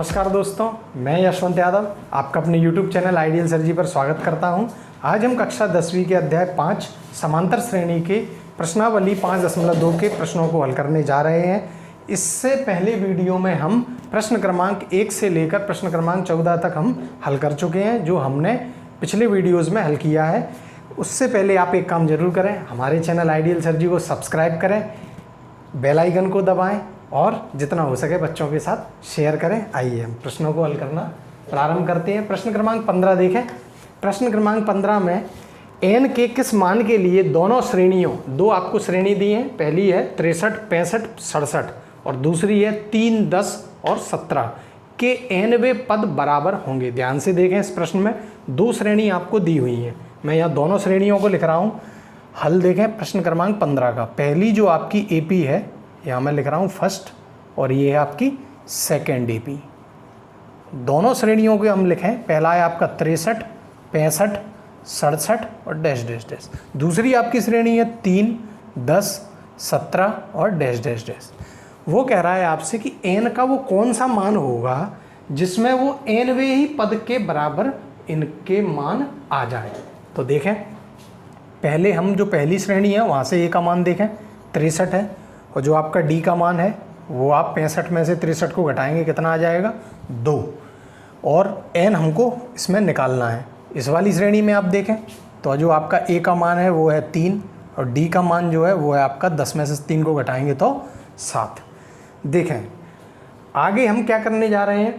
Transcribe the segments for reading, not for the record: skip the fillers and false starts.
नमस्कार दोस्तों, मैं यशवंत यादव आपका अपने YouTube चैनल आइडियल सर जी पर स्वागत करता हूं। आज हम कक्षा 10वीं के अध्याय 5 समांतर श्रेणी के प्रश्नावली 5.2 के प्रश्नों को हल करने जा रहे हैं। इससे पहले वीडियो में हम प्रश्न क्रमांक 1 से लेकर प्रश्न क्रमांक 14 तक हम हल कर चुके हैं, जो हमने पिछले वीडियोज़ में हल किया है। उससे पहले आप एक काम ज़रूर करें, हमारे चैनल आइडियल सर जी को सब्सक्राइब करें, बेल आइकन को दबाएं और जितना हो सके बच्चों के साथ शेयर करें। आइए हम प्रश्नों को हल करना प्रारंभ करते हैं। प्रश्न क्रमांक 15 देखें। प्रश्न क्रमांक 15 में n के किस मान के लिए दोनों श्रेणियों, दो आपको श्रेणी दी हैं, पहली है 63, 65, 67 और दूसरी है 3, 10 और 17 के nवें पद बराबर होंगे। ध्यान से देखें, इस प्रश्न में दो श्रेणी आपको दी हुई हैं। मैं यहाँ दोनों श्रेणियों को लिख रहा हूँ। हल देखें प्रश्न क्रमांक 15 का। पहली जो आपकी AP है, यहाँ मैं लिख रहा हूँ फर्स्ट, और ये है आपकी सेकेंड AP। दोनों श्रेणियों के हम लिखें, पहला है आपका 63, 65, 67 और डैश डैश डैश। दूसरी आपकी श्रेणी है 3, 10, 17 और डैश डैश डैश। वो कह रहा है आपसे कि n का वो कौन सा मान होगा जिसमें वो nवें ही पद के बराबर इनके मान आ जाए। तो देखें, पहले हम जो पहली श्रेणी है वहाँ से a का मान देखें, 63 है, और जो आपका d का मान है वो आप 65 में से 63 को घटाएंगे, कितना आ जाएगा 2, और n हमको इसमें निकालना है। इस वाली श्रेणी में आप देखें तो जो आपका a का मान है वो है 3 और d का मान जो है वो है आपका 10 में से 3 को घटाएंगे तो 7। देखें आगे हम क्या करने जा रहे हैं।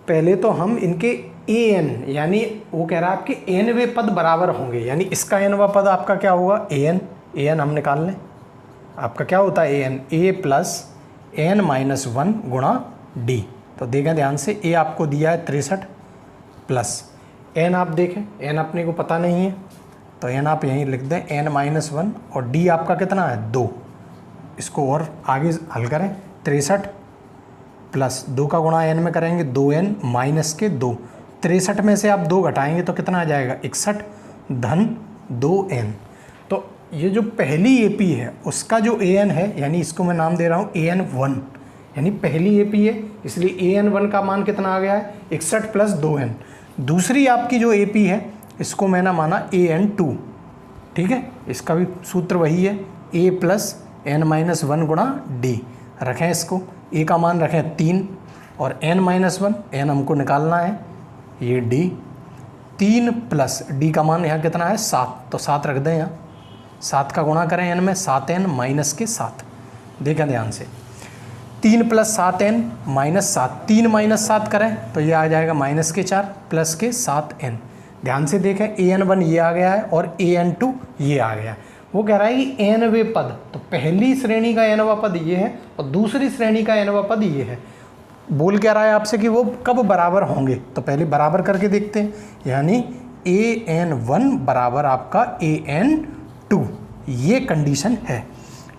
पहले तो हम इनके an, यानी वो कह रहा है आपके nवें पद बराबर होंगे, यानी इसका nवां पद आपका क्या होगा an हम निकाल लें। आपका क्या होता है an, a plus n minus 1 गुणा d। तो देखें ध्यान से, a आपको दिया है 63 प्लस n आप देखें, n अपने को पता नहीं है तो n आप यहीं लिख दें n माइनस 1, और d आपका कितना है 2। इसको और आगे हल करें, 63 प्लस 2 का गुणा n में करेंगे 2n माइनस के 2। 63 में से आप 2 घटाएंगे तो कितना आ जाएगा 61 धन 2n। तो ये जो पहली AP है उसका जो an है, यानी इसको मैं नाम दे रहा हूँ an1, यानी पहली AP है, इसलिए an1 का मान कितना आ गया है 61 प्लस 2n। दूसरी आपकी जो AP है इसको मैंने माना an2, ठीक है। इसका भी सूत्र वही है, a प्लस n माइनस 1 गुणा d। रखें इसको, a का मान रखें 3 और n माइनस 1, n हमको निकालना है, ये d। 3 प्लस d का मान यहाँ कितना है 7, तो 7 रख दें यहाँ। 7 का गुणा करें n में, 7n माइनस के 7। देखें ध्यान से, 3 प्लस 7n माइनस 7, 3 माइनस 7 करें तो ये आ जाएगा माइनस के 4 प्लस के 7n। ध्यान से देखें, an1 ये आ गया है और an2 ये आ गया है। वो कह रहा है कि nवें पद, तो पहली श्रेणी का nवां पद ये है और दूसरी श्रेणी का nवां पद ये है। बोल क्या रहा है आपसे कि वो कब बराबर होंगे, तो पहले बराबर करके देखते हैं। यानी an1 बराबर आपका an2, ये कंडीशन है।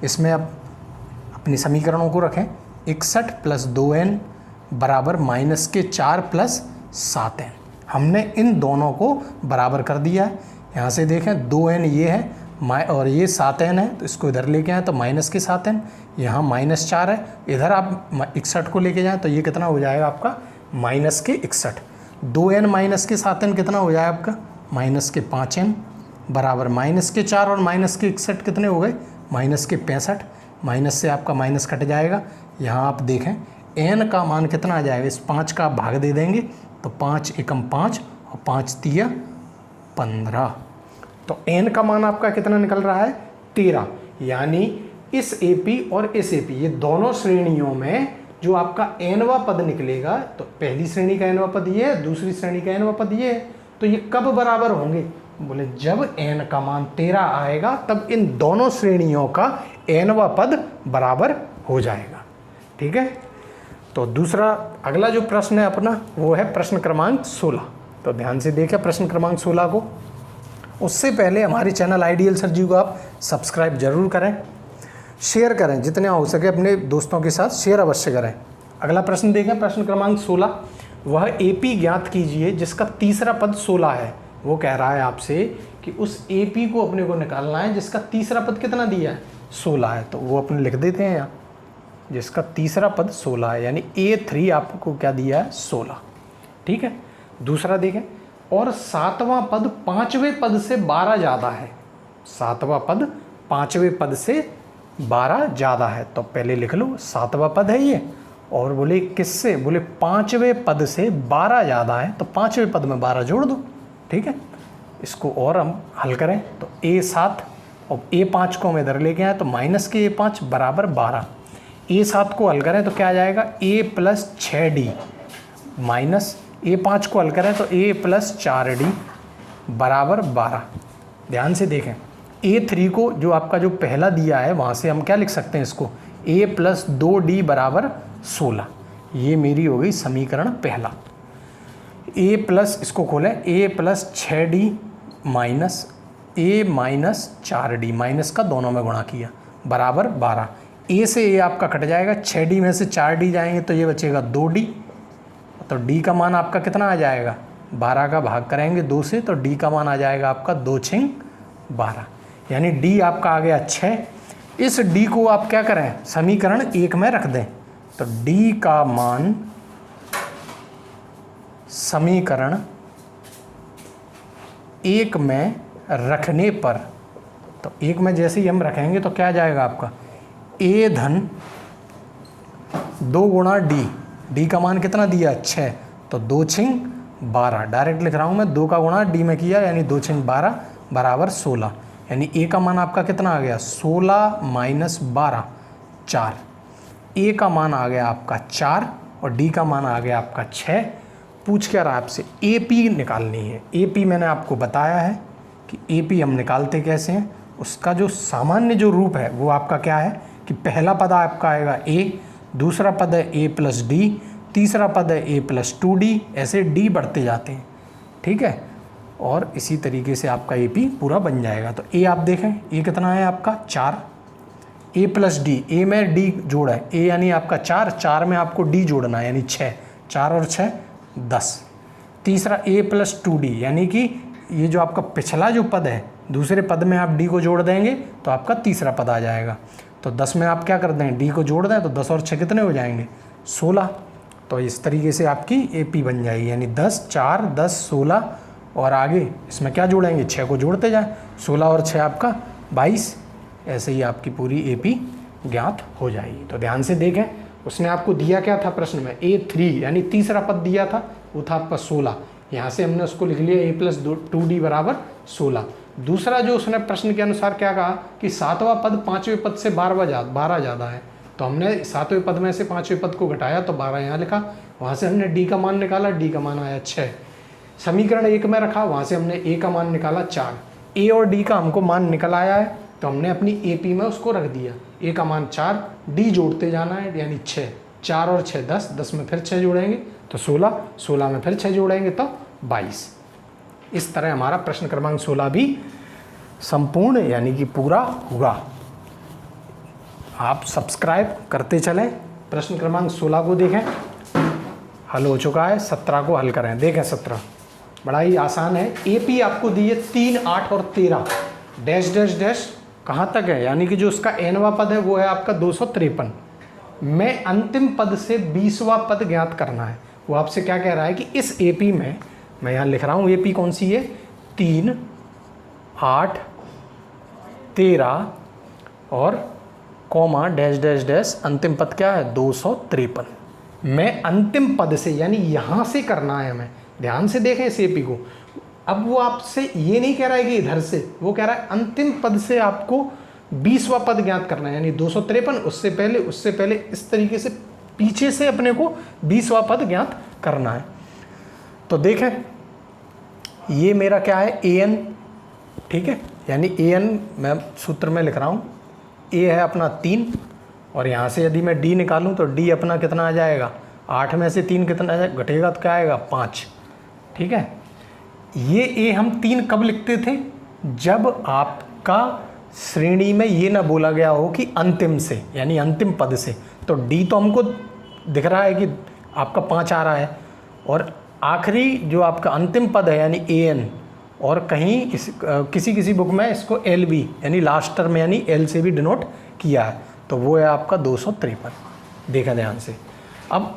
इसमें आप अपनी समीकरणों को रखें, 61 प्लस 2n बराबर माइनस के 4 प्लस 7n। हमने इन दोनों को बराबर कर दिया है। यहाँ से देखें 2n ये है और ये 7n है, तो इसको इधर लेके आएँ तो माइनस के 7n, यहाँ माइनस 4 है, इधर आप 61 को लेके जाएँ तो ये कितना हो जाएगा आपका माइनस के 61। 2n माइनस के 7n कितना हो जाएगा आपका माइनस के 5n बराबर माइनस के 4 और माइनस के 61 कितने हो गए माइनस के 65। माइनस से आपका माइनस कट जाएगा। यहाँ आप देखें n का मान कितना आ जाएगा, इस 5 का भाग दे देंगे तो 5 एकम 5 और 5 तिया 15। तो n का मान आपका कितना निकल रहा है 13। यानी इस AP और इस AP, ये दोनों श्रेणियों में जो आपका nवां पद निकलेगा, तो पहली श्रेणी का nवां पद ये है, दूसरी श्रेणी का nवां पद ये है, तो ये कब बराबर होंगे, बोले जब n का मान 13 आएगा तब इन दोनों श्रेणियों का nवां पद बराबर हो जाएगा। ठीक है। तो दूसरा अगला जो प्रश्न है अपना वो है प्रश्न क्रमांक 16। तो ध्यान से देखें प्रश्न क्रमांक 16 को। उससे पहले हमारे चैनल आइडियल सर जी को आप सब्सक्राइब जरूर करें, शेयर करें, जितने हो सके अपने दोस्तों के साथ शेयर अवश्य करें। अगला प्रश्न देखें प्रश्न क्रमांक 16। वह AP ज्ञात कीजिए जिसका तीसरा पद 16 है। वो कह रहा है आपसे कि उस AP को अपने को निकालना है जिसका तीसरा पद कितना दिया है 16 है। तो वो अपने लिख देते हैं यहाँ, जिसका तीसरा पद 16 है, यानी A3 आपको क्या दिया है 16। ठीक है, दूसरा देखें, और सातवां पद पांचवें पद से 12 ज़्यादा है। सातवां पद पांचवें पद से 12 ज़्यादा है, तो पहले लिख लो सातवां पद है ये, और बोले किससे, बोले पांचवें पद से 12 ज़्यादा है, तो पांचवें पद में 12 जोड़ दो। ठीक है, इसको और हम हल करें तो A7 और A5 को हम इधर लेके आए तो माइनस के A5 बराबर 12। A7 को हल करें तो क्या आ जाएगा A + 6D, माइनस A5 को हल करें तो A + 4D बराबर 12। ध्यान से देखें, A3 को जो आपका जो पहला दिया है वहाँ से हम क्या लिख सकते हैं इसको, A + 2D बराबर 16। ये मेरी हो गई समीकरण पहला। A प्लस, इसको खोलें, A + 6D minus A - 4D, minus का दोनों में गुणा किया, बराबर 12। A से A आपका कट जाएगा, 6D में से 4D जाएंगे तो ये बचेगा 2D, तो D का मान आपका कितना आ जाएगा, 12 का भाग करेंगे 2 से तो D का मान आ जाएगा आपका 2 × 12, यानी D आपका आ गया 6। इस D को आप क्या करें, समीकरण 1 में रख दें, तो D का मान समीकरण 1 में रखने पर, तो 1 में जैसे ही हम रखेंगे तो क्या आ जाएगा आपका A धन 2 × D, D का मान कितना दिया 6, तो 2 × 12, डायरेक्ट लिख रहा हूँ मैं, 2 का गुणा D में किया यानी 2 × 12 बराबर 16, यानी A का मान आपका कितना आ गया 16 - 12 4। A का मान आ गया आपका 4 और D का मान आ गया आपका 6। पूछ क्या रहा है आपसे, AP निकालनी है। AP मैंने आपको बताया है कि AP हम निकालते कैसे हैं, उसका जो सामान्य जो रूप है वो आपका क्या है कि पहला पद आपका आएगा A, दूसरा पद है A + D, तीसरा पद है A + 2D, ऐसे D बढ़ते जाते हैं। ठीक है, और इसी तरीके से आपका AP पूरा बन जाएगा। तो A आप देखें, A कितना है आपका 4, A + D, A में D जोड़ा है, A यानी आपका 4, 4 में आपको D जोड़ना है यानी 6, 4 और 6 10। तीसरा A + 2D, यानी कि ये जो आपका पिछला जो पद है, दूसरे पद में आप D को जोड़ देंगे तो आपका तीसरा पद आ जाएगा। तो 10 में आप क्या कर दें, D को जोड़ दें तो 10 और 6 कितने हो जाएंगे 16। तो इस तरीके से आपकी AP बन जाएगी, यानी 10 4 10 16, और आगे इसमें क्या जोड़ेंगे 6 को जोड़ते जाएं, 16 और 6 आपका 22। ऐसे ही आपकी पूरी AP ज्ञात हो जाएगी। तो ध्यान से देखें, उसने आपको दिया क्या था प्रश्न में, A3 यानी तीसरा पद दिया था, वो था आपका 16, यहाँ से हमने उसको लिख लिया A + 2D बराबर 16। दूसरा जो उसने प्रश्न के अनुसार क्या कहा कि सातवां पद पांचवें पद से 12 ज़्यादा है, तो हमने सातवें पद में से पांचवें पद को घटाया तो 12 यहाँ लिखा, वहाँ से हमने D का मान निकाला, D का मान आया 6। समीकरण 1 में रखा, वहाँ से हमने A का मान निकाला 4, A और D का हमको मान निकल आया है तो हमने अपनी AP में उसको रख दिया। A का मान 4, D जोड़ते जाना है यानी 6, 4 और 6 10, 10 में फिर 6 जोड़ेंगे तो 16, 16 में फिर 6 जोड़ेंगे तो 22। इस तरह हमारा प्रश्न क्रमांक 16 भी संपूर्ण यानी कि पूरा हुआ। आप सब्सक्राइब करते चलें। प्रश्न क्रमांक 16 को देखें, हल हो चुका है, 17 को हल करें। देखें 17 बड़ा ही आसान है। AP आपको दी है 3, 8 और 13, डैश डैश डैश कहाँ तक है, यानी कि जो उसका nवां पद है वो है आपका 253 में अंतिम पद से 20वां पद ज्ञात करना है। वो आपसे क्या कह रहा है कि इस AP में, मैं यहाँ लिख रहा हूँ AP कौन सी है, 3, 8, 13 और कॉमा डैश डैश डैश, अंतिम पद क्या है 253 में अंतिम पद से, यानी यहाँ से करना है हमें। ध्यान से देखें इस AP को। अब वो आपसे ये नहीं कह रहा है कि इधर से, वो कह रहा है अंतिम पद से आपको 20वां पद ज्ञात करना है, यानी 253 उससे पहले इस तरीके से पीछे से अपने को 20वां पद ज्ञात करना है। तो देखें ये मेरा क्या है AN, ठीक है, यानी AN मैं सूत्र में लिख रहा हूँ, A है अपना 3 और यहाँ से यदि मैं D निकालूँ तो D अपना कितना आ जाएगा, 8 में से 3 कितना घटेगा तो क्या आएगा 5। ठीक है, ये A हम 3 कब लिखते थे, जब आपका श्रेणी में ये ना बोला गया हो कि अंतिम से, यानी अंतिम पद से। तो D तो हमको दिख रहा है कि आपका 5 आ रहा है, और आखिरी जो आपका अंतिम पद है यानी AN, और कहीं किसी बुक में इसको LB यानी लास्ट टर्म यानी L से भी डिनोट किया है, तो वो है आपका 253। देखा ध्यान से। अब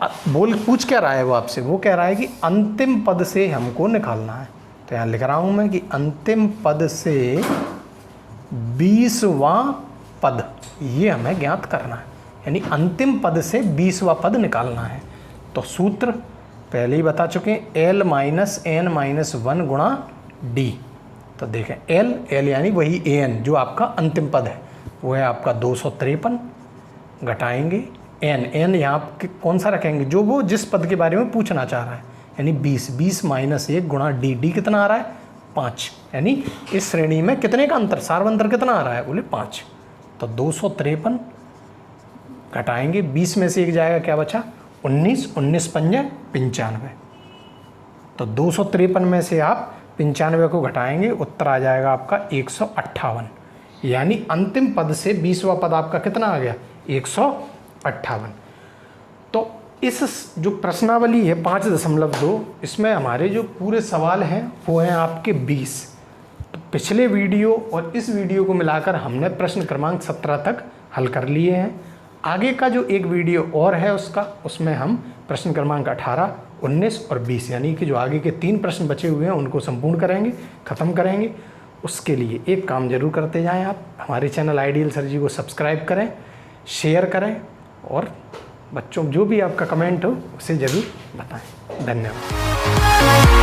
पूछ क्या रहा है वो आपसे, वो कह रहा है कि अंतिम पद से हमको निकालना है। तो यहाँ लिख रहा हूँ मैं कि अंतिम पद से 20वां पद ये हमें ज्ञात करना है, यानी अंतिम पद से 20वां पद निकालना है। तो सूत्र पहले ही बता चुके हैं, एल माइनस एन माइनस 1 गुणा डी। तो देखें एल यानी वही एन जो आपका अंतिम पद है, वो है आपका 253, घटाएंगे एन यहाँ कौन सा रखेंगे, जो वो जिस पद के बारे में पूछना चाह रहा है, यानी 20 माइनस 1 गुणा डी कितना आ रहा है 5, यानी इस श्रेणी में कितने का अंतर, सार्वंतर कितना आ रहा है, बोले 5। तो 253 घटाएंगे 20 में से 1 जाएगा, क्या बचा 19 पंजे 95। तो 253 में से आप 95 को घटाएंगे, उत्तर आ जाएगा आपका 158, यानी अंतिम पद से 20वां पद आपका कितना आ गया 158। तो इस जो प्रश्नावली है 5.2, इसमें हमारे जो पूरे सवाल हैं वो हैं आपके 20। तो पिछले वीडियो और इस वीडियो को मिलाकर हमने प्रश्न क्रमांक 17 तक हल कर लिए हैं। आगे का जो एक वीडियो और है उसमें हम प्रश्न क्रमांक 18, 19 और 20 यानी कि जो आगे के 3 प्रश्न बचे हुए हैं उनको संपूर्ण करेंगे, ख़त्म करेंगे। उसके लिए एक काम जरूर करते जाएं, आप हमारे चैनल आइडियल सर जी को सब्सक्राइब करें, शेयर करें और बच्चों जो भी आपका कमेंट हो उसे ज़रूर बताएं। धन्यवाद।